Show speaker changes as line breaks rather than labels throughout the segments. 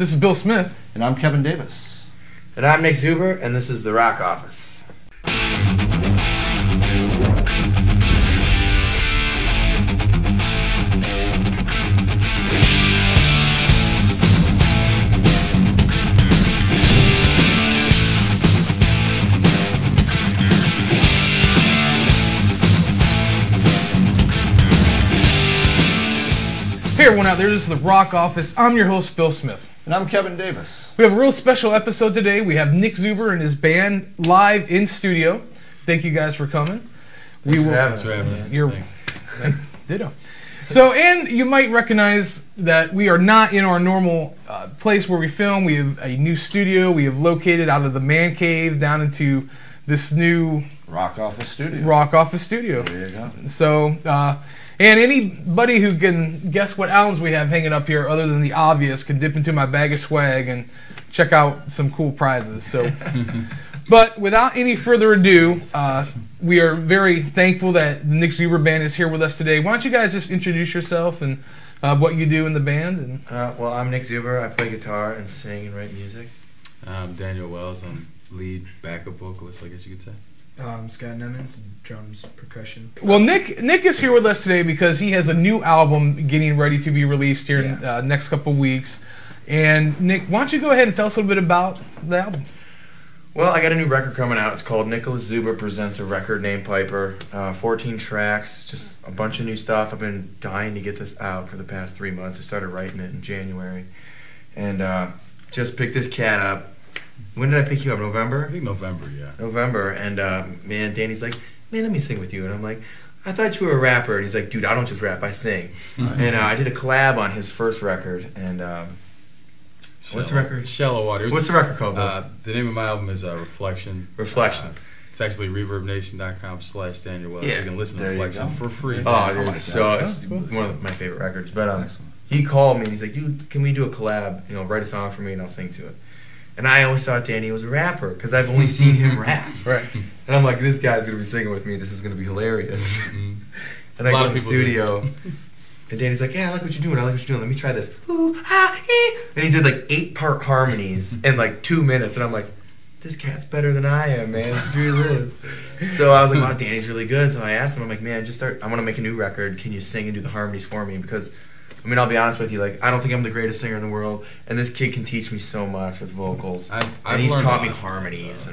This is Bill Smith.
And I'm Kevin Davis.
And I'm Nick Zuber, and this is The Rock Office.
Hey everyone out there, this is The Rock Office. I'm your host, Bill Smith.
And I'm Kevin Davis.
We have a real special episode today. We have Nick Zuber and his band live in studio. Thank you guys for coming.
Thanks for having us.
You're ditto. So, and you might recognize that we are not in our normal place where we film. We have a new studio. We have located out of the man cave down into this new
Rock Office Studio.
Rock Office Studio.
There you go.
So, and anybody who can guess what albums we have hanging up here, other than the obvious, can dip into my bag of swag and check out some cool prizes. So, but without any further ado, we are very thankful that the Nick Zuber Band is here with us today. Why don't you guys just introduce yourself and what you do in the band? And
Well, I'm Nick Zuber. I play guitar and sing and write music.
I'm Daniel Wells. I'm lead backup vocalist, I guess you could say.
Scott Nemenz, drums, percussion.
well, Nick is here with us today because he has a new album getting ready to be released here in next couple weeks. And Nick, why don't you go ahead and tell us a little bit about the album?
Well, I got a new record coming out. It's called Nicholas Zuber Presents a Record Named Piper. 14 tracks, just a bunch of new stuff. I've been dying to get this out for the past 3 months. I started writing it in January. And just picked this cat up. When did I pick you up? November?
I think November, yeah.
November. And man, Danny's like, man, let me sing with you. And I'm like, I thought you were a rapper. And he's like, dude, I don't just rap, I sing. And I did a collab on his first record. And what's the record?
Shallow Waters.
What's the record called?
The name of my album is Reflection.
Reflection.
It's actually ReverbNation.com/Daniel Wells.
Yeah,
You can listen to
there you
Reflection
go.
for free.
Oh, dude,
like
so
that.
it's one of my favorite records. But
Excellent.
he called me and he's like, dude, can we do a collab? You know, write a song for me and I'll sing to it. And I always thought Danny was a rapper because I've only seen him rap.
Right.
And I'm like, this guy's gonna be singing with me. This is gonna be hilarious. And I go to the studio, and Danny's like, yeah, I like what you're doing. I like what you're doing. Let me try this. Ooh, ha, hee. And he did like 8-part harmonies in like 2 minutes. And I'm like, this cat's better than I am, man. Screw this. So I was like, wow, Danny's really good. So I asked him, I'm like, man, I want to make a new record. Can you sing and do the harmonies for me? Because, I mean, I'll be honest with you, like, I don't think I'm the greatest singer in the world, and this kid can teach me so much with vocals. And he's taught me harmonies.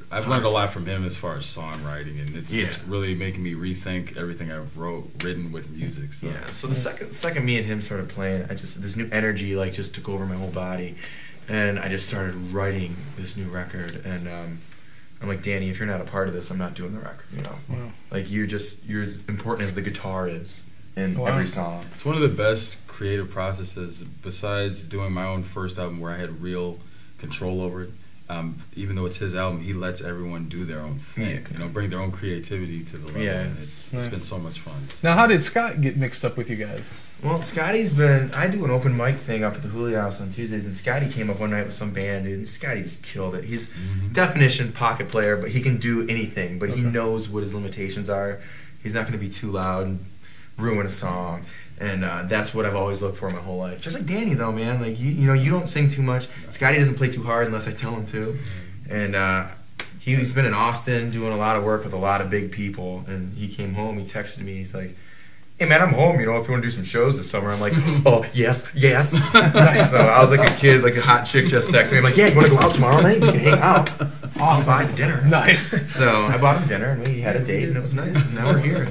I've learned a lot from him as far as songwriting, and it's really making me rethink everything I've written with music. So.
Yeah, so the second me and him started playing, this new energy, like, just took over my whole body, and I just started writing this new record, and I'm like, Danny, if you're not a part of this, I'm not doing the record, you know?
Wow.
Like, you're as important as the guitar is in every song.
It's one of the best creative processes besides doing my own first album where I had real control over it. Even though it's his album, he lets everyone do their own thing, you know, bring their own creativity to the level.
Yeah.
And it's been so much fun.
Now, how did Scott get mixed up with you guys?
Well, I do an open mic thing up at the Julio House on Tuesdays, and Scotty came up one night with some band, dude, and Scotty just killed it. He's definition pocket player, but he can do anything, but he knows what his limitations are. He's not going to be too loud and ruin a song. And that's what I've always looked for my whole life. Just like Danny, though, man. Like, you know, you don't sing too much. Scotty doesn't play too hard unless I tell him to. And he's been in Austin doing a lot of work with a lot of big people. And he came home, he texted me, he's like, hey, man, I'm home, you know, if you want to do some shows this summer. I'm like, oh, yes. So I was like a kid, like a hot chick just texting me. I'm like, yeah, you want to go out tomorrow night? We can hang out. I'll buy the dinner.
Nice.
So I bought him dinner, and we had a date, and it was nice. And now we're here.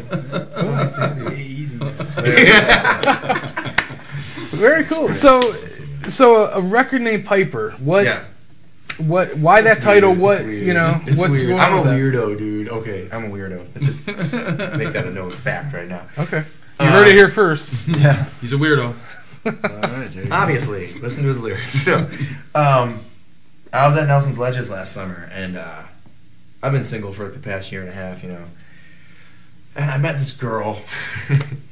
Easy.
Very cool. So a record named Piper. Why that title?
Weird.
What, you know,
It's
what's
weird.
going
I'm
on
a
with that?
weirdo, dude. Okay, I'm a weirdo. Let's just make that a known fact right now.
Okay. You heard it here first.
Yeah.
He's a weirdo.
All right, Jay.
Obviously, listen to his lyrics. So, I was at Nelson's Ledges last summer, and I've been single for like the past year and a half, you know. And I met this girl.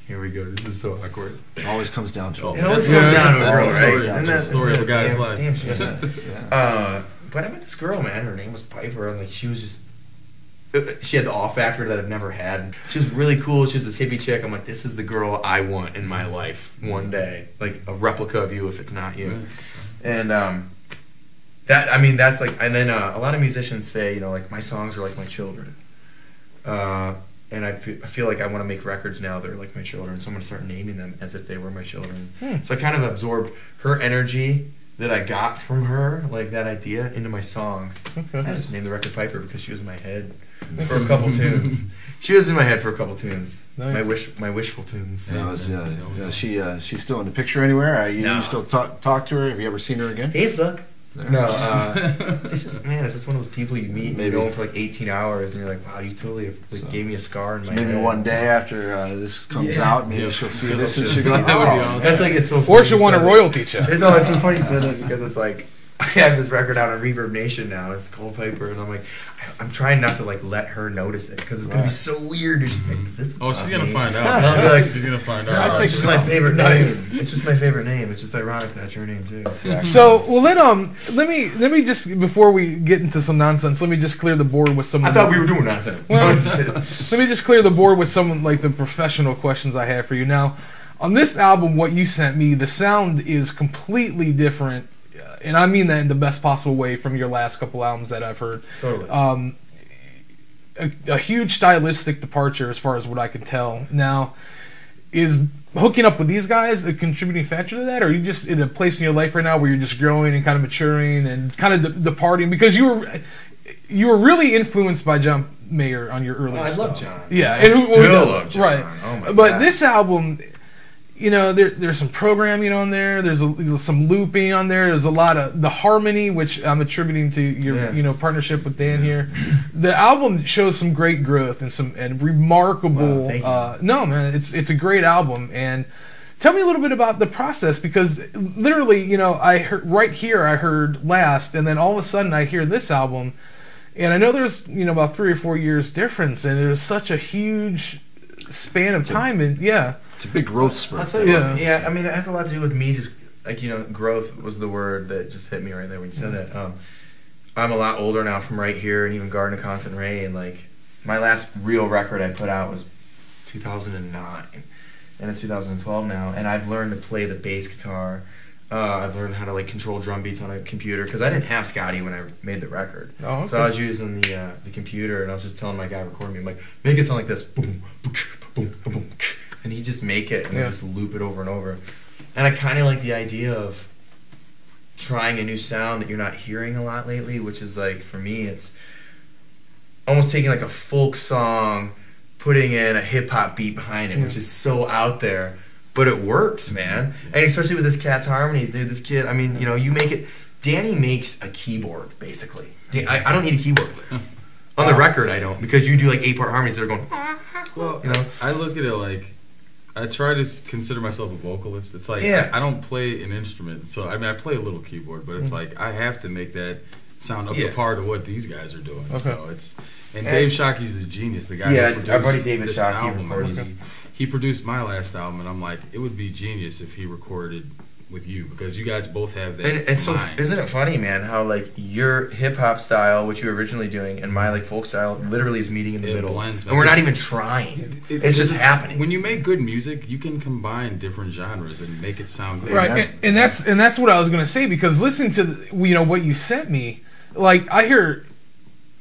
Here we go. This is so awkward.
It always comes down to
It always comes down to a girl,
That's
right?
the
And
That's the story of a guy's
damn,
life.
Damn shit.
Yeah.
But I met this girl, man. Her name was Piper, and like she was just. She had the awe factor that I've never had. She was really cool. She was this hippie chick. I'm like, this is the girl I want in my life one day. Like a replica of you if it's not you. And that's like, and then a lot of musicians say, you know, like my songs are like my children. And I feel like I want to make records now that are like my children, so I'm going to start naming them as if they were my children. So I kind of absorbed her energy that I got from her, like that idea, into my songs. I just named the record Piper because she was in my head for a couple tunes. She was in my head for a couple tunes. Nice. My wishful tunes.
Is she still in the picture anywhere? You still talk to her? Have you ever seen her again?
Facebook. No, it's just one of those people you meet and you know for like 18 hours and you're like, wow, you totally have, gave me a scar in my head.
Maybe one day after this comes out, maybe she'll see this and she'll go,
that would be awesome.
That's like, it's so funny.
Or she'll want a royalty check.
No, it's so funny you said that because it's like, I have this record out on Reverb Nation now. It's called Piper, and I'm like, I'm trying not to like let her notice it because it's gonna be so weird. She's like,
she's gonna find out.
I'll be like,
she's gonna find out.
No, it's just my favorite name. It's just my favorite name. It's just ironic that's your name too.
So, well, let me just, before we get into some nonsense, let me just clear the board with some.
I thought we were doing nonsense.
Well, let me just clear the board with some like the professional questions I have for you now. On this album, what you sent me, the sound is completely different. And I mean that in the best possible way from your last couple albums that I've heard.
Totally.
A huge stylistic departure as far as what I can tell. Now, is hooking up with these guys a contributing factor to that? Or are you just in a place in your life right now where you're just growing and kind of maturing and kind of departing? Because you were really influenced by John Mayer on your earlier stuff.
I love John.
Yeah.
I still love John.
Right.
Oh my
but
God.
this album... You know, there's some programming on there. There's some looping on there. There's a lot of the harmony, which I'm attributing to your partnership with Dan here. The album shows some great growth and remarkable. No, man, it's a great album. And tell me a little bit about the process because literally, you know, I heard right here I heard Last, and then all of a sudden I hear this album, and I know there's about 3 or 4 years difference, and there's such a huge span of time, and
it's a big growth spurt.
I'll tell you what, I mean, it has a lot to do with me just, like, growth was the word that just hit me right there when you said that. I'm a lot older now from right here and even Garden of Constant Rain. Like, my last real record I put out was 2009, and it's 2012 now, and I've learned to play the bass guitar. I've learned how to, like, control drum beats on a computer, because I didn't have Scotty when I made the record. Oh, okay. So I was using the computer, and I was just telling my guy recording me, I'm like, make it sound like this. Boom, boom, boom, boom, boom. And he'd just make it and just loop it over and over. And I kind of like the idea of trying a new sound that you're not hearing a lot lately, which is like, for me, it's almost taking like a folk song, putting in a hip-hop beat behind it, which is so out there. But it works, man. And especially with this cat's harmonies, dude, this kid, I mean, you make it... Danny makes a keyboard, basically. I don't need a keyboard player. On the record, I don't, because you do like 8-part harmonies that are going...
Well, I look at it like... I try to consider myself a vocalist. It's like I don't play an instrument, so I mean I play a little keyboard, but it's like I have to make that sound up to par to what these guys are doing. Okay. So it's Dave Shockey's the genius, the guy who produced
our buddy David
this
Shockey
album. He produced my last album, and I'm like, it would be genius if he recorded with you because you guys both have that.
And so isn't it funny, man, how like your hip hop style, which you were originally doing, and my like folk style, literally is meeting in the middle,
blends,
and we're not even trying. It's just happening.
When you make good music, you can combine different genres and make it sound good.
Right, and that's what I was gonna say because listening to what you sent me, like I hear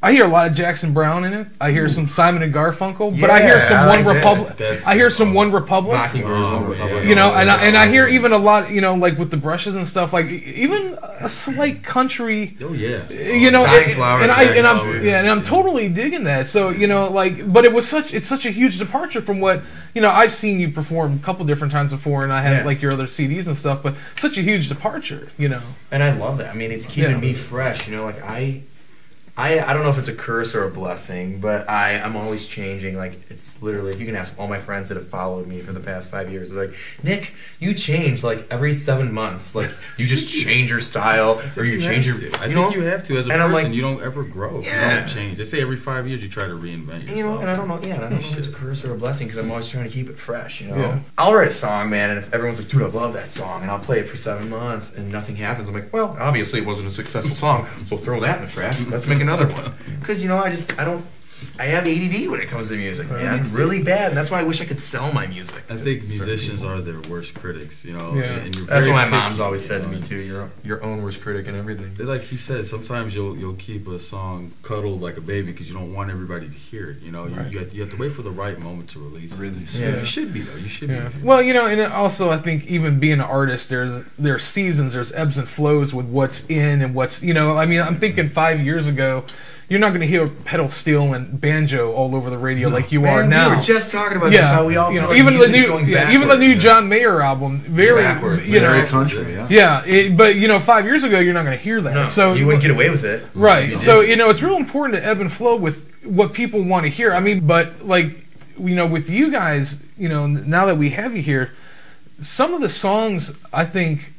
a lot of Jackson Brown in it. I hear some Simon and Garfunkel, but I hear some One Republic. I hear some One Republic.
Mockingbird's One Republic.
And I hear even a lot, like with the brushes and stuff, like even a slight country.
Oh yeah.
And I'm totally digging that. So but it's such a huge departure from what I've seen you perform a couple different times before, and I have like your other CDs and stuff, but such a huge departure,
And I love that. I mean, it's keeping me fresh. Like I don't know if it's a curse or a blessing, but I'm always changing. Like, it's literally, you can ask all my friends that have followed me for the past 5 years. They're like, Nick, you change like every 7 months. Like, you just change your style or you change your...
I think you have to as a person. You don't ever grow. You don't change. They say every 5 years you try to reinvent yourself.
And I don't know if it's a curse or a blessing because I'm always trying to keep it fresh, I'll write a song, man, and if everyone's like, dude, I love that song, and I'll play it for 7 months and nothing happens, I'm like, well, obviously it wasn't a successful song, so throw that in the trash. Let's make another one. Because, I have ADD when it comes to music,
Right.
man. Really bad, and that's why I wish I could sell my music.
I think musicians are their worst critics, you know.
Yeah.
And you're
That's
very
what my
picky,
mom's always said to
you know.
me too. You're your own worst critic and everything.
Like he said, sometimes you'll keep a song cuddled like a baby because you don't want everybody to hear it. You know,
Right.
you have to wait for the right moment to release it.
Yeah.
You should be though. You should be.
Yeah.
with your
Well, you know, and also I think even being an artist, there's seasons, there's ebbs and flows with what's in and what's, you know. I mean, I'm thinking 5 years ago, you're not going to hear pedal steel and banjo all over the radio like you are now.
We were just talking about this.
Yeah,
How we all
you know,
feel like
even the
music's
new,
going
yeah, even the new
backwards.
John Mayer album, very,
Backwards.
you know,
Very country, yeah.
yeah. But you know, 5 years ago, you're not going to hear that.
No,
So
you wouldn't get away with it.
right.
You
So
did.
you know, it's real important to ebb and flow with what people want to hear. I mean, but like, you know, with you guys, you know, now that we have you here, some of the songs I think,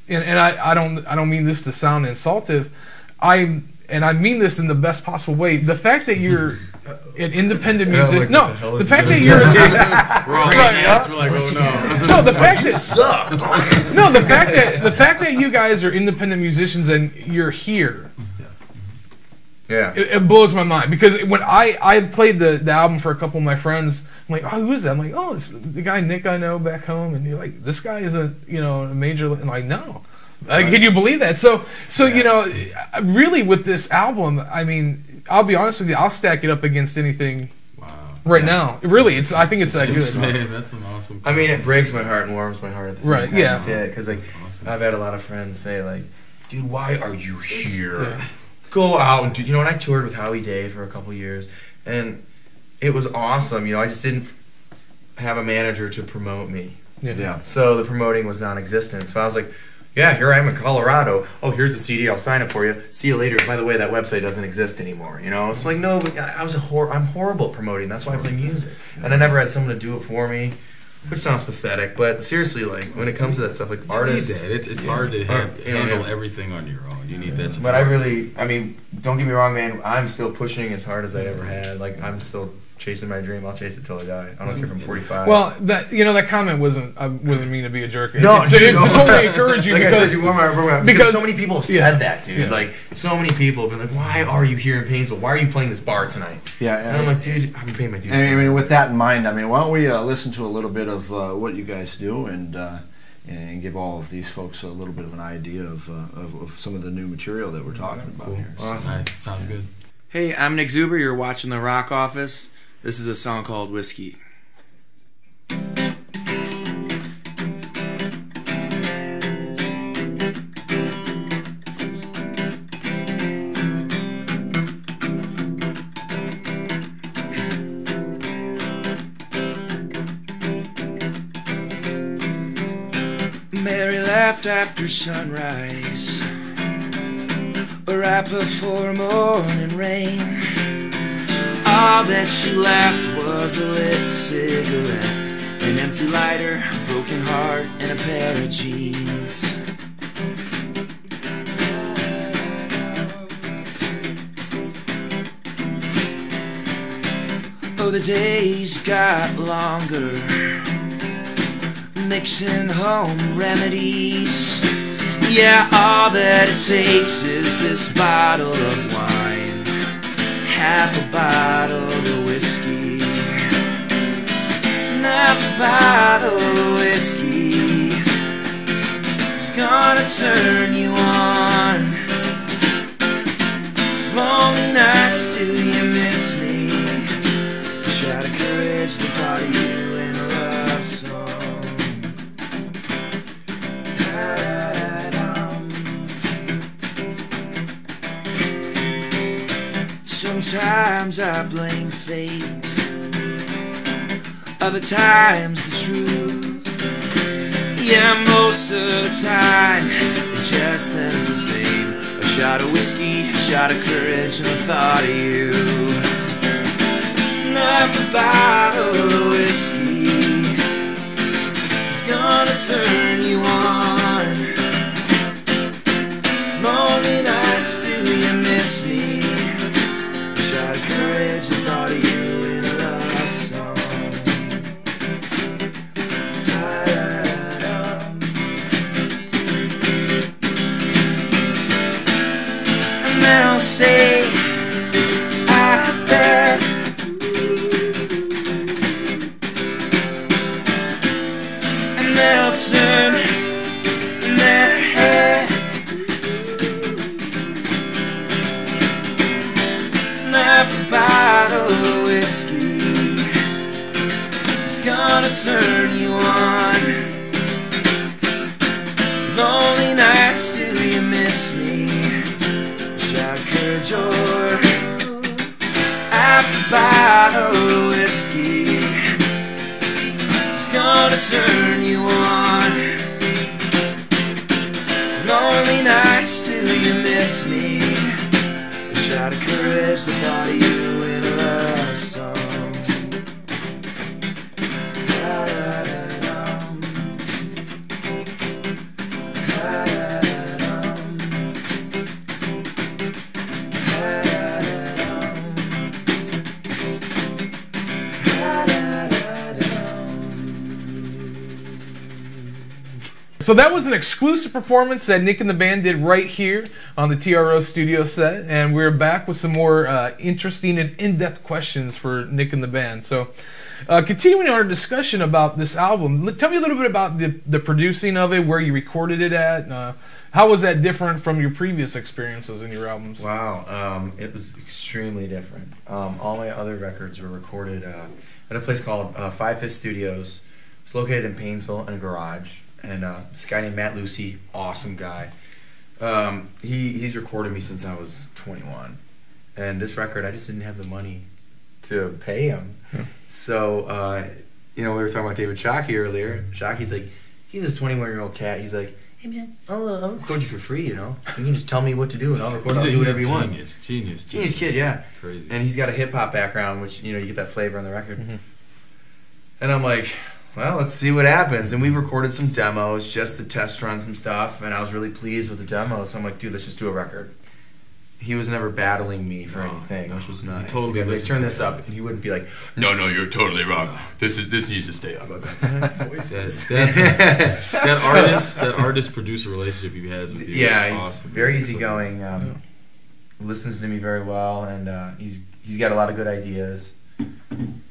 and I don't mean this to sound insultive, and I mean this in the best possible way. The fact that you're an independent
Yeah,
music,
like,
no,
what the hell
the
is
fact
he
that
gonna
you're,
We're all
Right.
we're like, oh no.
no, the fact that
Suck.
no, the fact that you guys are independent musicians and you're here,
Yeah.
it blows my mind, because when I played the album for a couple of my friends, I'm like, oh, who is that? I'm like, oh, it's the guy Nick I know back home, and you're like, this guy isn't, you know, a major. And I'm like, no. Can you believe that? So
Yeah.
you know, really with this album, I mean, I'll be honest with you, I'll stack it up against anything
Wow.
right now. Really, I think it's that good.
Man, that's an awesome.
I mean, it breaks my heart and warms my heart at the same
Right,
time.
yeah.
Yeah, because like
awesome.
I've had a lot of friends say like, dude, why are you here?
Yeah.
Go out and do. You know, and I toured with Howie Day for a couple years, and it was awesome. You know, I just didn't have a manager to promote me,
Yeah.
so the promoting was non-existent. So I was like, yeah, here I am in Colorado. Oh, here's the CD. I'll sign it for you. See you later. By the way, that website doesn't exist anymore. You know, it's like, no, but I'm horrible at promoting. That's why I play music, and I never had someone to do it for me, which sounds pathetic. But seriously, like when it comes to that stuff, like artists,
It's hard to
Yeah.
handle everything on your own. You need that support.
But I mean, don't get me wrong, man. I'm still pushing as hard as I ever had. Like, I'm still chasing my dream. I'll chase it till I die. I don't care if I'm 45.
Well, that comment wasn't mean to be a jerk.
No,
It's
dude,
to
no.
totally encourage you
like
because
I said, you warm my
because-
because so many people have
yeah.
said that, dude.
Yeah.
Like, so many people have been like, "Why are you here in Painesville? Why are you playing this bar tonight?"
Yeah.
And I'm like, dude, I'm paying my dues.
I mean, with that in mind, I mean, why don't we listen to a little bit of what you guys do and give all of these folks a little bit of an idea of some of the new material that we're talking about
Cool.
here. So-
Awesome.
Nice. Sounds good.
Hey, I'm Nick Zuber. You're watching The Rock Office. This is a song called Whiskey. Mary laughed after sunrise, right before morning rain. All that she left was a lit cigarette, an empty lighter, a broken heart, and a pair of jeans. Oh, the days got longer, mixing home remedies. Yeah, all that it takes is this bottle of wine, half a bottle of whiskey, half a bottle of whiskey. It's gonna turn you on. Lonely nights till you miss me. A shot of courage, the thought of you in a love song. Sometimes I blame fate, other times the truth. Yeah, most of the time it just ends the same. A shot of whiskey, a shot of courage, and the thought of you. Another bottle of whiskey is gonna turn you on. Lonely nights till you miss me. Shot of courage, the thought of you in a love song. And then I'll say, I bet Lonely nights till you miss me. Wish I could your after bottle of whiskey. It's gonna turn you on. Lonely nights till you miss me. Wish I'd encourage the thought of you in a love song.
So that was an exclusive performance that Nick and the band did right here on the TRO studio set, and we're back with some more interesting and in-depth questions for Nick and the band. So continuing our discussion about this album, tell me a little bit about the producing of it, where you recorded it at. How was that different from your previous experiences in your albums?
Wow, it was extremely different. All my other records were recorded at a place called 5 Studios. It's located in Painesville in a garage. And this guy named Matt Lucy, awesome guy. He's recorded me since I was 21. And this record, I just didn't have the money to pay him. So, we were talking about David Shockey earlier. Shockey's like, he's this 21-year-old cat. He's like, hey man, I'll record you for free, You can just tell me what to do and I'll record. I'll do whatever you want.
Genius
kid, yeah.
Crazy.
And he's got a hip-hop background, which, you get that flavor on the record. And I'm like, well, let's see what happens. And we recorded some demos just to test run some stuff, and I was really pleased with the demos. So I'm like, dude, let's just do a record. He was never battling me for anything, which was nice.
Totally.
Like, turn this up, and he wouldn't be like,
No, you're totally wrong. This needs to stay up.
That artist-producer relationship he has with you.
Yeah,
is
he's
awesome.
very easygoing. Listens to me very well, and he's got a lot of good ideas.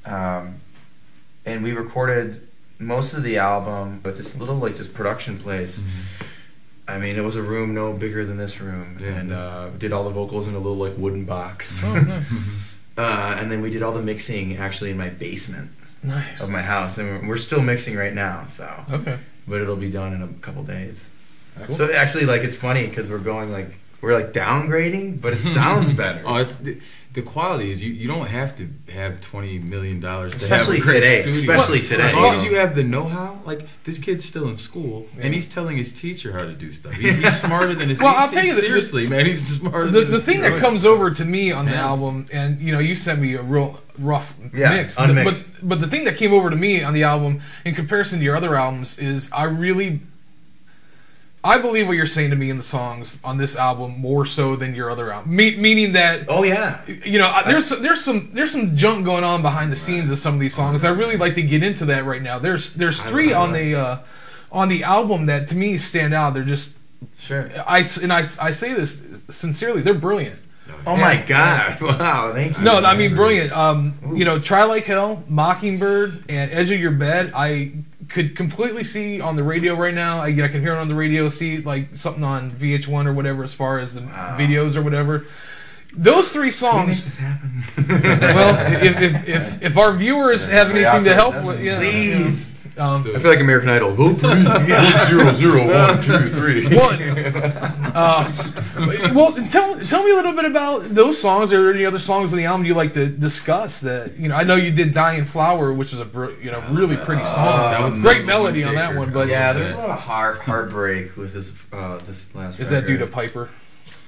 And we recorded most of the album with this little just production place. I mean, it was a room no bigger than this room, and did all the vocals in a little wooden box.
Oh, nice.
And then we did all the mixing actually in my basement
Nice.
of my house, and we're still mixing right now. So,
Okay.
but it'll be done in a couple days.
Cool.
So actually, it's funny because we're going we're downgrading, but it sounds better.
Oh, it's the quality is you don't have to have $20 million to
Especially
have a great
today.
studio.
Especially today.
As long as you have the know-how, this kid's still in school and he's telling his teacher how to do stuff. He's smarter than his.
Well, I'll tell you that
seriously, man, he's smarter.
The thing that comes over to me on the album, and you sent me a real rough mix,
unmixed.
but the thing that came over to me on the album in comparison to your other albums is I believe what you're saying to me in the songs on this album more so than your other album. Meaning that,
oh yeah,
there's some junk going on behind the scenes of some of these songs. I really like to get into that right now. There's 3 on the album that to me stand out. They're just I say this sincerely. They're brilliant.
Oh my God! Wow, thank you.
No, I mean brilliant. Try Like Hell, Mockingbird, and Edge of Your Bed. I could completely see on the radio right now. I can hear it on the radio. See something on VH1 or whatever, as far as the videos or whatever. Those 3 songs.
Can we make this happen?
Well, if our viewers have anything to help with,
please.
I
feel like American Idol. Vote for me. 0, 0, 1, 2, 3.
Well, tell me a little bit about those songs, or any other songs on the album you like to discuss. That I know you did "Dying Flower," which is a really pretty song.
That was
great melody on that one, but
yeah, there's a lot of heartbreak with this last.
Is that due to Piper?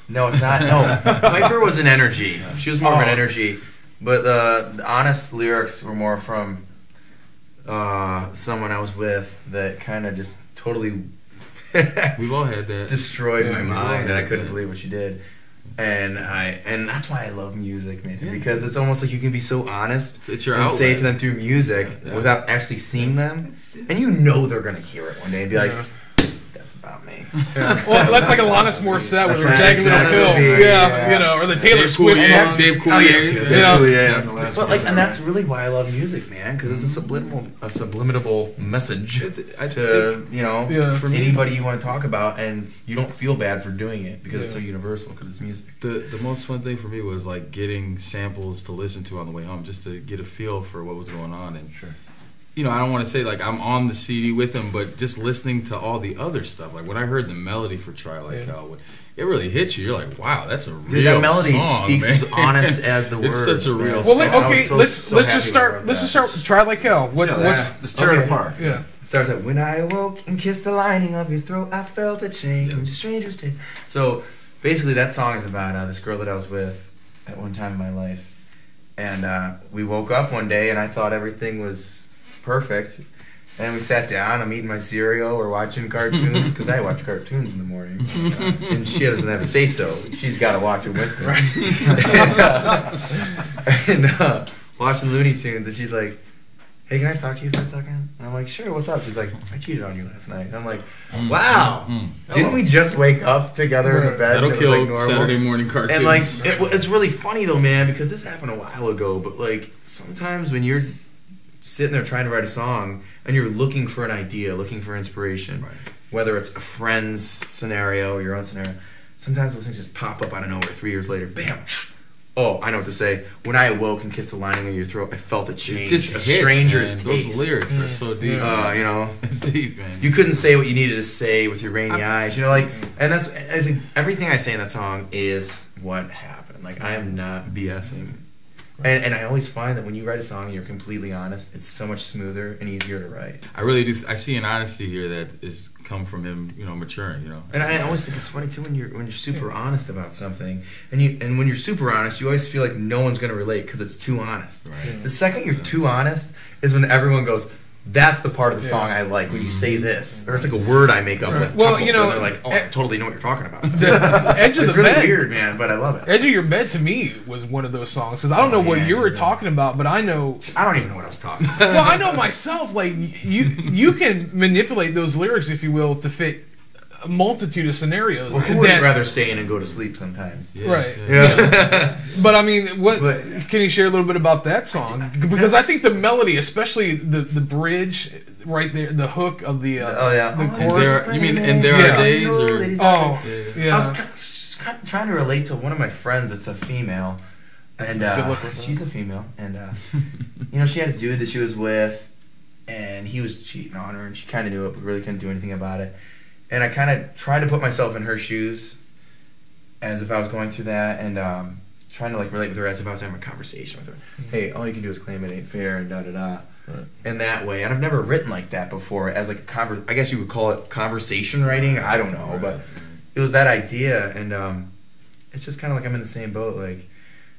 No, it's not. No, Piper was an energy. She was more of an energy, but the honest lyrics were more from someone I was with that kind of just totally
we've all had that,
destroyed my mind, and I couldn't believe what she did. And that's why I love music, man, because it's almost like you can be so honest
it's your
and
outlet.
say to them through music without actually seeing them, and they're gonna hear it one day and be like, "That's about me."
Well, that's like Alanis Morissette with her
That's
Jagged Little Pill,
yeah.
or the Taylor Swift songs.
Dave
And that's really why I love music, man, because it's a subliminal message to
for me.
anybody you want to talk about, and you don't feel bad for doing it because it's so universal, because it's music.
The most fun thing for me was getting samples to listen to on the way home, just to get a feel for what was going on, and you know, I don't want to say like I'm on the CD with him, but just listening to all the other stuff. Like when I heard the melody for Try Like Hell, it really hits you. You're like, wow, that's a real
Dude, that melody
song,
speaks
man.
as honest as the words.
It's such a real
man.
Well,
song.
I
okay,
was so
let's just
happy
start.
we
Let's
wrote
just
that.
start. Try Like Hell.
Let's tear it apart.
Yeah.
It starts like, when I awoke and kissed the lining of your throat, I felt a change, a stranger's taste. So basically, that song is about this girl that I was with at one time in my life, and we woke up one day and I thought everything was perfect. And we sat down, I'm eating my cereal, we're watching cartoons, because I watch cartoons in the morning. And she doesn't have a say-so. She's got to watch it with me. and watching Looney Tunes, and she's like, hey, can I talk to you for a second? And I'm like, sure, what's up? She's like, I cheated on you last night. And I'm like, wow, didn't we just wake up together in a bed?
That'll
and it
kill
was like normal?
Saturday morning cartoons.
And like, it's really funny though, man, because this happened a while ago, but like, sometimes when you're sitting there trying to write a song and you're looking for an idea, looking for inspiration, whether it's a friend's scenario or your own scenario, sometimes those things just pop up out of nowhere 3 years later. Bam! Oh, I know what to say. When I awoke and kissed the lining of your throat, I felt a change.
Just
a
hits,
stranger's
man.
taste.
Those lyrics are so deep.
You know,
It's deep, man.
you couldn't say what you needed to say with your rainy eyes. You know, like, and that's everything I say in that song is what happened. Like, I am not BSing. And I always find that when you write a song and you're completely honest, it's so much smoother and easier to write.
I really do. I see an honesty here that is come from him, you know, maturing. You know.
And I always think it's funny too when you're super honest about something, and when you're super honest, you always feel like no one's gonna relate because it's too honest.
Right.
The second you're too honest is when everyone goes, that's the part of the song I like when you say this, or it's like a word I make up. Like,
Well, you know,
and they're like, oh, I totally know what you're talking about.
The Edge of
It's
the
really
Bed.
weird, man, but I love it.
Edge of Your Bed to me was one of those songs because I don't know what
yeah,
you were
yeah.
talking about, but I know.
I don't even know what I was talking about.
Well, I know myself. Like you can manipulate those lyrics, if you will, to fit a multitude of scenarios.
Well, who wouldn't rather stay in and go to sleep sometimes?
Yeah,
Right.
yeah.
Yeah.
But I mean, what
But-
can you share a little bit about that song? Because I think the melody, especially the bridge right there, the hook of the
Oh, yeah.
the
Oh,
And
chorus.
you mean and there
Yeah.
are days or
Ladies
Oh,
out
yeah.
I was just kind of trying to relate to one of my friends that's a female, and
Good luck with that.
she's a female, and you know, she had a dude that she was with, and he was cheating on her, and she kind of knew it, but really couldn't do anything about it. And I kind of tried to put myself in her shoes, as if I was going through that, and trying to like relate with her as if I was having a conversation with her. Hey, all you can do is claim it ain't fair, and da da da.
Right.
In that way, and I've never written like that before, as like a I guess you would call it conversation writing. I don't know, but it was that idea, and it's just kind of like I'm in the same boat. Like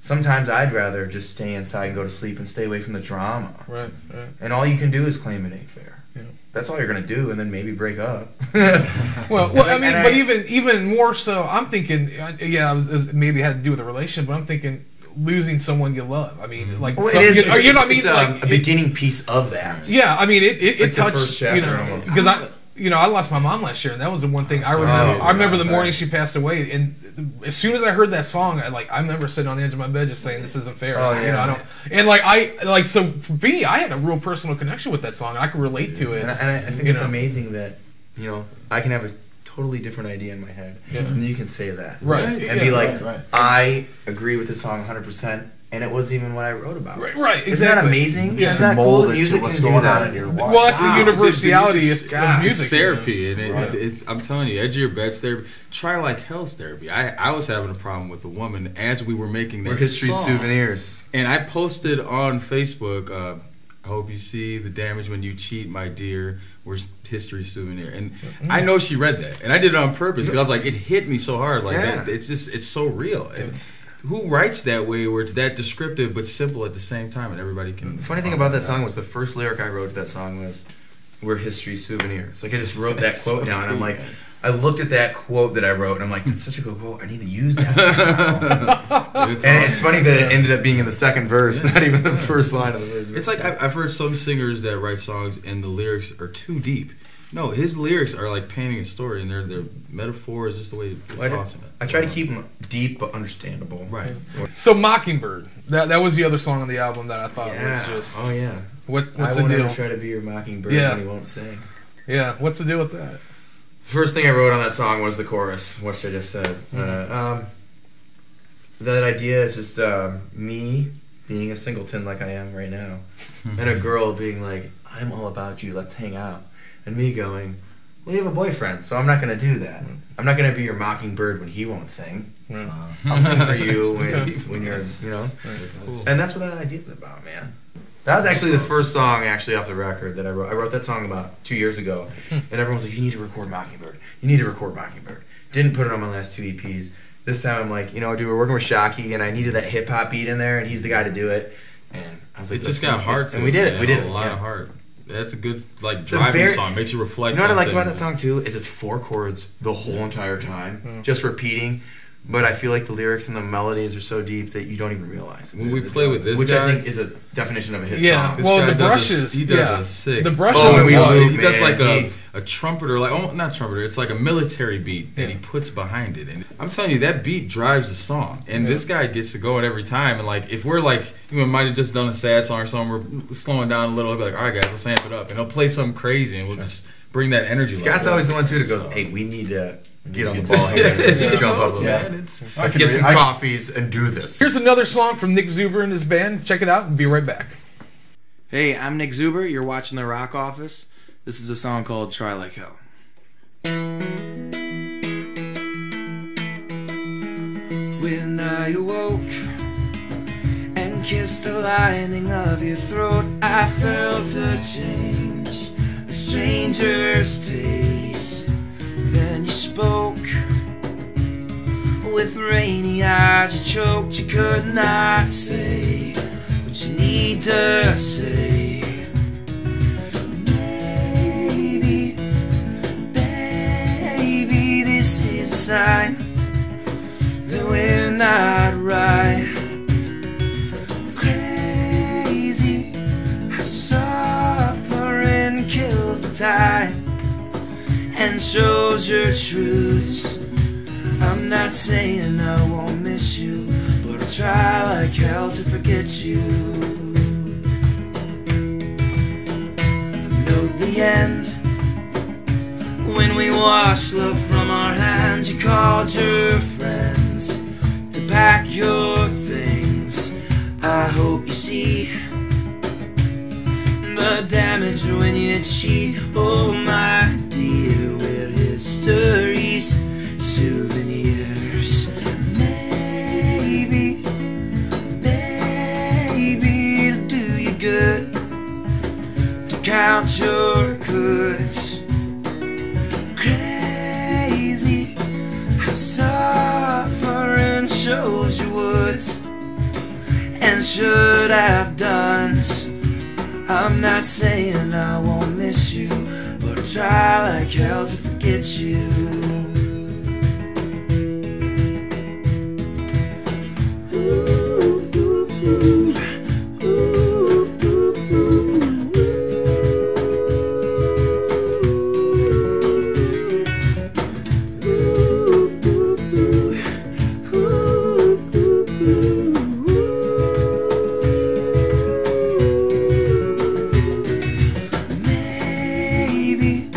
sometimes I'd rather just stay inside and go to sleep and stay away from the drama.
Right. Right.
And all you can do is claim it ain't fair.
Yeah.
That's all you're gonna do, and then maybe break up.
Well,
And
I mean,
and
but even more so, I'm thinking, yeah, maybe it had to do with a relationship, but I'm thinking losing someone you love. I mean, like,
Well,
some-
it is.
you know what I mean?
It's
Like,
a beginning piece of that.
yeah, I mean, it
like the
touched,
first chapter
you know,
almost.
because I lost my mom last year, and that was the one thing I remember. I remember the morning she passed away, and as soon as I heard that song, I remember sitting on the edge of my bed just saying, "This isn't fair."
Oh,
You know,
yeah.
I don't, and so for me, I had a real personal connection with that song. I could relate to it.
And I think
you
it's
know.
amazing that, you know, I can have a totally different idea in my head, and then you can say that,
Right.
and
Yeah,
be like,
right.
I agree with this song 100%, and it wasn't even what I wrote about.
Right, right,
Isn't that
exactly.
amazing?
Yeah.
Isn't that
Mold
cool?
it
Music
to what's
can do
going
that.
on in your life.
Well, that's
Wow.
the universality
Music's
of
got-
music.
It's therapy, and
Right.
it's, I'm telling you, Edge of Your Bed's therapy. Try Like Hell's therapy. I was having a problem with a woman as we were making that
We're history
song.
souvenirs.
And I posted on Facebook, I hope you see the damage when you cheat, my dear. We're history souvenir. And I know she read that. And I did it on purpose because I was like, it hit me so hard. Like,
Yeah.
that, it's so real. And who writes that way where it's that descriptive but simple at the same time and everybody can...
The funny thing about that song was the first lyric I wrote to that song was, "We're history souvenirs." Like I just wrote that
That's
quote
so
down, and I'm
deep,
like,
man.
I looked at that quote that I wrote, and I'm like, that's such a good quote. I need to use that somehow.
It's
And
awesome.
it's funny that it ended up being in the second verse, not even the first line of the verse.
It's like I've heard some singers that write songs and the lyrics are too deep. No, his lyrics are like painting a story, and they're metaphors, just the way it's
Well,
awesome.
I try to keep them deep but understandable.
Right.
So Mockingbird, that was the other song on the album that I thought
Yeah.
was just
Oh yeah.
what's
I
the
won't
deal?
ever try to be your mockingbird
Yeah.
when he won't sing.
Yeah, what's the deal with that?
First thing I wrote on that song was the chorus, which I just said. That idea is just me being a singleton like I am right now, and a girl being like, I'm all about you. Let's hang out. And me going, well, you have a boyfriend, so I'm not going to do that. I'm not going to be your mockingbird when he won't sing. I'll sing for you when you're, you know.
That's cool.
And that's what that idea was about, man. That was actually the first song actually off the record that I wrote. I wrote that song about 2 years ago, and everyone was like, you need to record Mockingbird. You need to record Mockingbird. Didn't put it on my last 2 EPs. This time I'm like, you know, dude, we're working with Shockey, and I needed that hip-hop beat in there, and he's the guy to do it. And I was like,
It just got heart to
and we did it.
man.
We did it.
A lot
Yeah.
of heart. That's a good like driving
very-
song. Makes you reflect.
You know what I
on
like about
things.
that song too is it's 4 chords the whole entire time, just repeating. But I feel like the lyrics and the melodies are so deep that you don't even realize.
When we play with this
which
guy,
I think is a definition of a hit
Yeah.
song.
this
Well,
guy
the
does
brushes,
he does
yeah.
a sick.
The brushes
Oh,
are
we
wild.
loop,
he does
man.
like a trumpeter, like not trumpeter. It's like a military beat that he puts behind it, and I'm telling you that beat drives the song. And this guy gets to go it every time. And like if we're like, you know, might have just done a sad song or something, we're slowing down a little. He'll be like, all right, guys, let's amp it up, and he'll play something crazy, and we'll just bring that energy.
Scott's
level
always
up.
the one too that goes,
So-
"Hey, we need to get on the ball here, and jump up a little
man.
bit.
It's
Let's get some coffees and do this."
Here's another song from Nick Zuber and his band. Check it out and be right back.
Hey, I'm Nick Zuber. You're watching The Rock Office. This is a song called Try Like Hell. When I awoke and kissed the lining of your throat, I felt a change, a stranger's taste. Then you spoke with rainy eyes, you choked, you could not say what you need to say. Maybe, baby, this is a sign that we're not right. Crazy how suffering kills the tide and shows your truths. I'm not saying I won't miss you, but I'll try like hell to forget you. Know the end. When we washed love from our hands, you called your friends to pack your things. I hope you see the damage when you cheat. Oh my dear, we're history's souvenirs. Maybe, baby, it'll do you good to count your goods. Crazy how suffering shows your woods and should have done's. I'm not saying I won't miss you, but I'll try like hell to forget you. Maybe,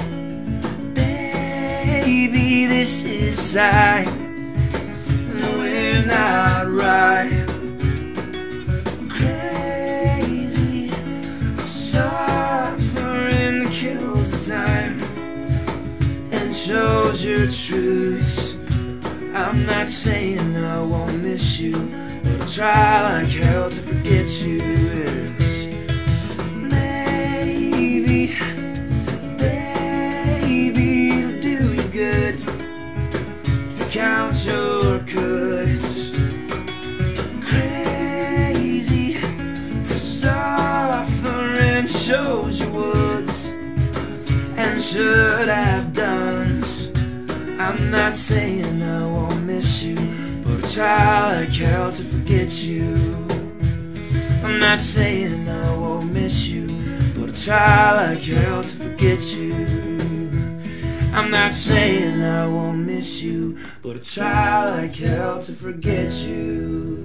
baby, this is a sign that we're not right. Crazy how suffering kills the time and shows your truths. I'm not saying I won't miss you, but I'll try like hell to forget you. Maybe, baby, it'll do you good to count your goods. Crazy how suffering shows your woods and should have done's. I'm not saying I won't miss you, but I'll try like hell to forget you. I'm not saying I won't miss you, but I'll try like hell to forget you. I'm not saying I won't miss you, but I'll try like hell to forget you.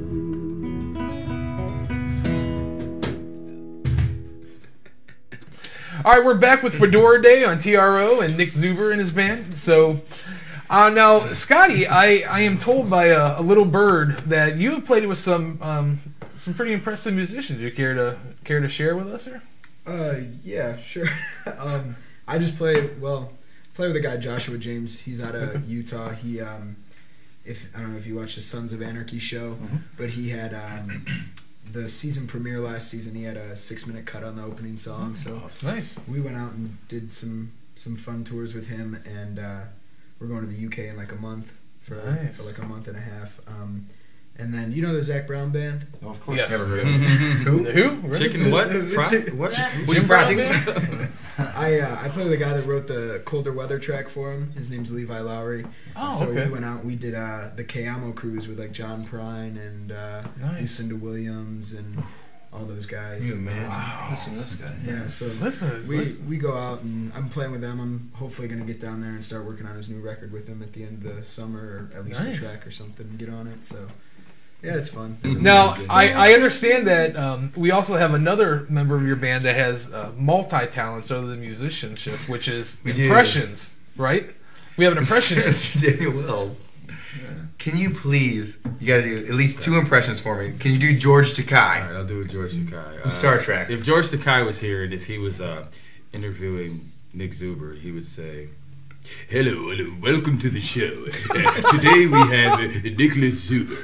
All right, we're back with Fedora Day on TRO and Nick Zuber and his band. So now, Scotty, I am told by a little bird that you have played with some pretty impressive musicians. You care to share with us, sir?
Yeah, sure. I just play with a guy, Joshua James. He's out of Utah. He if I don't know if you watched the Sons of Anarchy show, but he had the season premiere last season. He had a 6-minute cut on the opening song. So
nice.
We went out and did some fun tours with him, and we're going to the UK in like a month for like a month and a half. And then you know the Zach Brown band?
Oh, of course.
Yes.
Never heard of it.
Who? Really?
Chicken what? What?
Jim Brown Band?
I play with a guy that wrote the Colder Weather track for him. His name's Levi Lowry.
Oh,
so
okay.
we went out and we did the Kayamo cruise with like John Prine and
Nice.
Lucinda Williams and all those guys.
Can you imagine?
Wow.
Listen to this guy.
Yeah, so
Listen.
we go out and I'm playing with them. I'm hopefully going to get down there and start working on his new record with him at the end of the summer, or at least
Nice.
a track or something, and get on it. So yeah, it's fun.
Now, I understand that we also have another member of your band that has multi-talents other than musicianship, which is
We do.
impressions, right? We have an impressionist.
Mr. Daniel Wills. Can you please, you gotta do at least 2 impressions for me. Can you do George Takei?
All right, I'll do George Takei.
From Star Trek.
If George Takei was here and if he was interviewing Nick Zuber, he would say, hello, welcome to the show. Today we have Nicholas Zuber.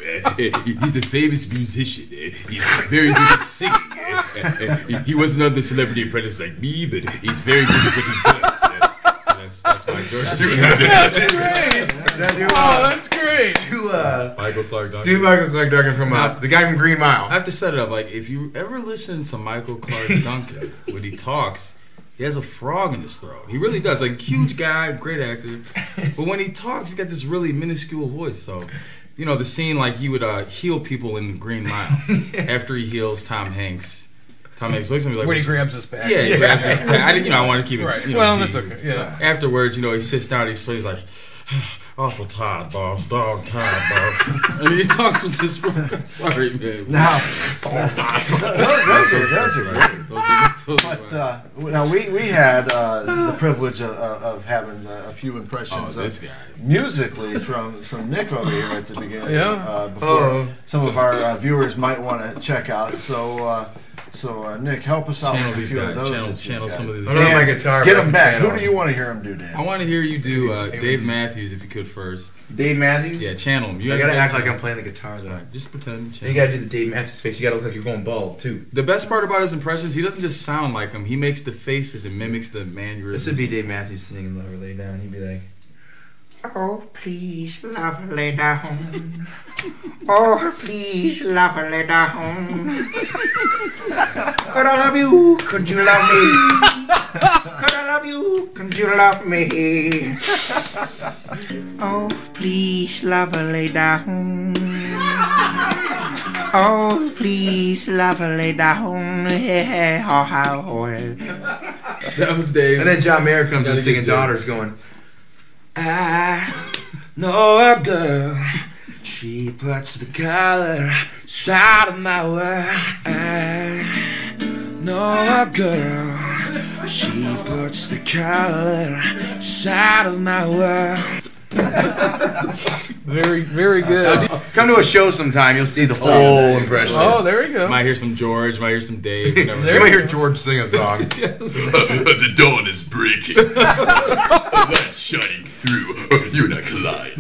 He's a famous musician. He's very good at singing. He wasn't on the Celebrity Apprentice like me, but he's very good at what he does. That's my George Takei.
That's great. Oh, that's great.
Michael Clark Duncan.
Do Michael Clark Duncan from the guy from Green Mile.
I have to set it up. Like, if you ever listen to Michael Clark Duncan, when he talks, he has a frog in his throat. He really does. Like, huge guy, great actor. But when he talks, he's got this really minuscule voice. So, you know, the scene, like, he would heal people in Green Mile. After he heals Tom Hanks. Tom Hanks looks at me like...
When he grabs his back.
Yeah, he grabs his back. I want to keep it,
Right.
you know,
Well,
G.
that's okay. Yeah.
So afterwards, he sits down, he's like... Awful tired, boss. Dog tired, boss. I mean, he talks with his... Sorry, man.
Now,
Now,
we had the privilege of having a few impressions
this guy.
musically from Nick over here at the beginning.
Yeah.
Before some of our viewers might want to check out. So, Nick, help us out
Channel
with a
these
few
guys.
of those.
Channel some of these.
I don't know my guitar.
Get
but I
them
can
back.
channel
Who do you want to hear him do, Dan?
I want to hear you do Dave Matthews if you could first.
Dave Matthews?
Yeah, channel him. You
I gotta
gotta
act like I'm playing the guitar though.
Right, just pretend.
You
Channel.
gotta do the Dave Matthews face. You gotta look like you're going bald too.
The best part about his impressions, he doesn't just sound like him. He makes the faces and mimics the mannerisms.
This would be Dave Matthews singing "Lover Lay Down." He'd be like, "Oh please, lover, lay down. Oh please, lover, lay down. Could I love you? Could you love me? Could I love you? Could you love me? Oh please, lover, lay down. Oh please, lover, lay down. Hey,
That was Dave.
And then John Mayer comes in singing "Daughters," going, I know a girl. She puts the color side of my world. I know a girl. She puts the color side of my world.
Very, very good.
Come to a show sometime, you'll see the whole impression.
Oh, there we go.
Might hear some George, might hear some Dave.
You might hear George sing a song.
The dawn is breaking. The light's shining through. You and I collide.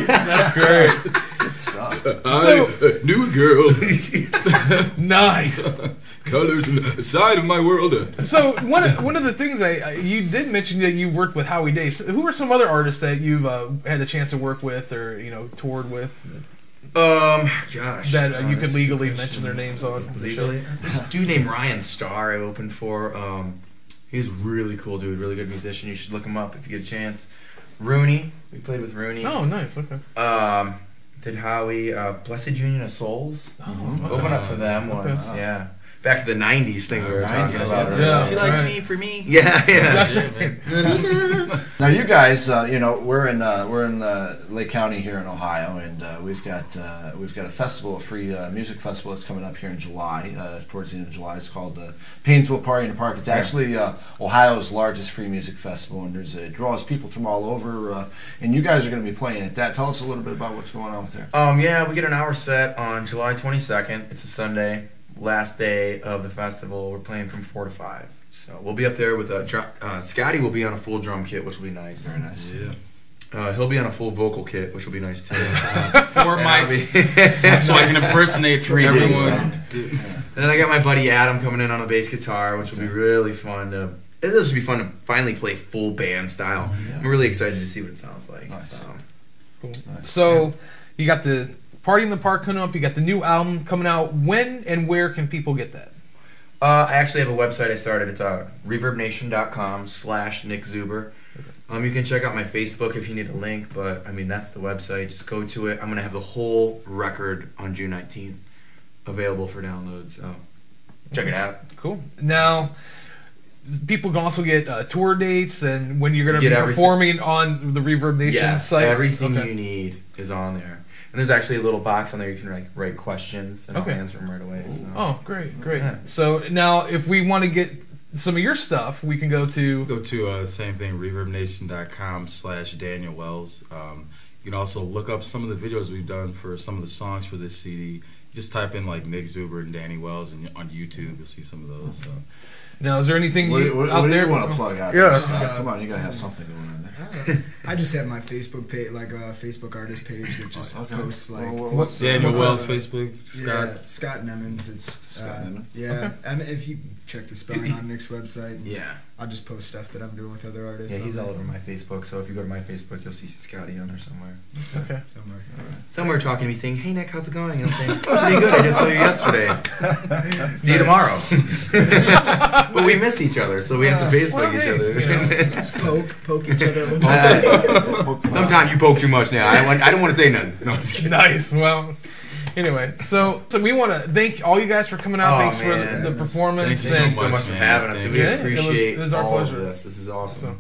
That's great.
Good stuff.
So-
New girl.
Nice.
Colors in the side of my world.
So one of the things you did mention that you worked with Howie Day. So who are some other artists that you've had the chance to work with or toured with
Gosh.
that you could legally mention their names on the show?
Legally? There's a dude named Ryan Starr I opened for. He's a really cool dude, really good musician. You should look him up if you get a chance. Rooney. We played with Rooney.
Oh, nice. Okay.
Did Howie, Blessed Union of Souls.
Oh, okay.
Open up for them
Okay.
once, yeah. Back to the 90s thing we were talking
90s,
about.
yeah.
earlier.
She likes
me for me.
Yeah, yeah.
That's right.
Now, you guys, we're in Lake County here in Ohio, and we've got a festival, a free music festival that's coming up here in July, towards the end of July. It's called the Painesville Party in the Park. It's actually Ohio's largest free music festival, and it draws people from all over. And you guys are going to be playing at that. Tell us a little bit about what's going on with there.
Yeah, we get an hour set on July 22nd. It's a Sunday. Last day of the festival, we're playing from 4 to 5. So we'll be up there with Scotty will be on a full drum kit, which will be nice.
Very nice.
Yeah.
He'll be on a full vocal kit, which will be nice too.
4 mics, so I can impersonate everyone.
Then I got my buddy Adam coming in on a bass guitar, which will be really fun. It'll just be fun to finally play full band style. I'm really excited to see what it sounds like.
Nice.
Cool.
Nice.
So you got the Party in the Park coming up. You got the new album coming out. When and where can people get that?
I actually have a website I started. It's reverbnation.com/Nick Zuber. You can check out my Facebook if you need a link, but I mean that's the website. Just go to it. I'm gonna have the whole record on June 19th available for download. So check it out.
Cool. Now, people can also get tour dates and when you're going to
Get
be
everything.
performing on the Reverb Nation site.
Everything
Okay.
you need is on there. And there's actually a little box on there you can write questions and
Okay.
I'll answer them right away. So.
Oh, great, great.
Yeah.
So now, if we want to get some of your stuff, we can go to.
Go to same thing, reverbnation.com/Daniel Wells. You can also look up some of the videos we've done for some of the songs for this CD. Just type in like Nick Zuber and Danny Wells, and on YouTube you'll see some of those. So.
Now, is there anything
What
out
do
there
you want to plug out?
Yeah.
Come on, you gotta have something going on there.
I just have my Facebook page, like a Facebook artist page that just
Okay.
posts like
Well, what's
Daniel
what's
Wells
that?
Facebook, Scott.
Scott Nemenz. It's
Scott Nemenz?
yeah. I mean, if you check the spelling on Nick's website,
Yeah.
I'll just post stuff that I'm doing with other artists.
Yeah,
on
he's
there.
all over my Facebook, so if you go to my Facebook, you'll see Scotty on there somewhere.
Okay.
Somewhere.
Somewhere talking to me saying, "Hey Nick, how's it going?" And I'm saying, "Pretty good. I just saw you yesterday. See you tomorrow." But we miss each other, so we have to Facebook
Well,
each
hey,
other.
you know.
Poke each other.
Sometimes you poke too much. Now I don't want to say nothing. No, I'm just kidding.
Nice. Well, anyway, so we want to thank all you guys for coming out.
Oh,
Thanks
man.
for the performance.
Thank you
Thank you
and
so much for having us.
Thank
We
you.
appreciate
It was our
all
pleasure.
of this. This is awesome.
So,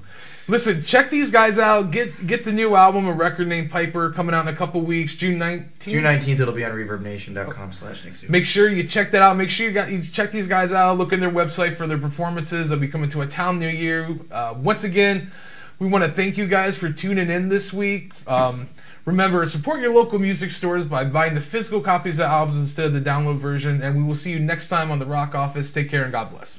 listen, check these guys out. Get the new album, a record named Piper, coming out in a couple weeks, June 19th.
June 19th, it'll be on reverbnation.com/NickZuber.
Make sure you check that out. Make sure you check these guys out. Look in their website for their performances. They'll be coming to a town near you. Once again, we want to thank you guys for tuning in this week. Remember, support your local music stores by buying the physical copies of albums instead of the download version. And we will see you next time on The Rock Office. Take care and God bless.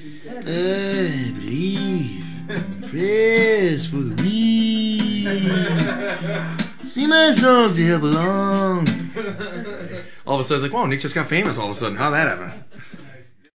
I believe, prayers for the weak. See my songs to help along.
All of a sudden, it's like, whoa, Nick just got famous all of a sudden. How'd that happen?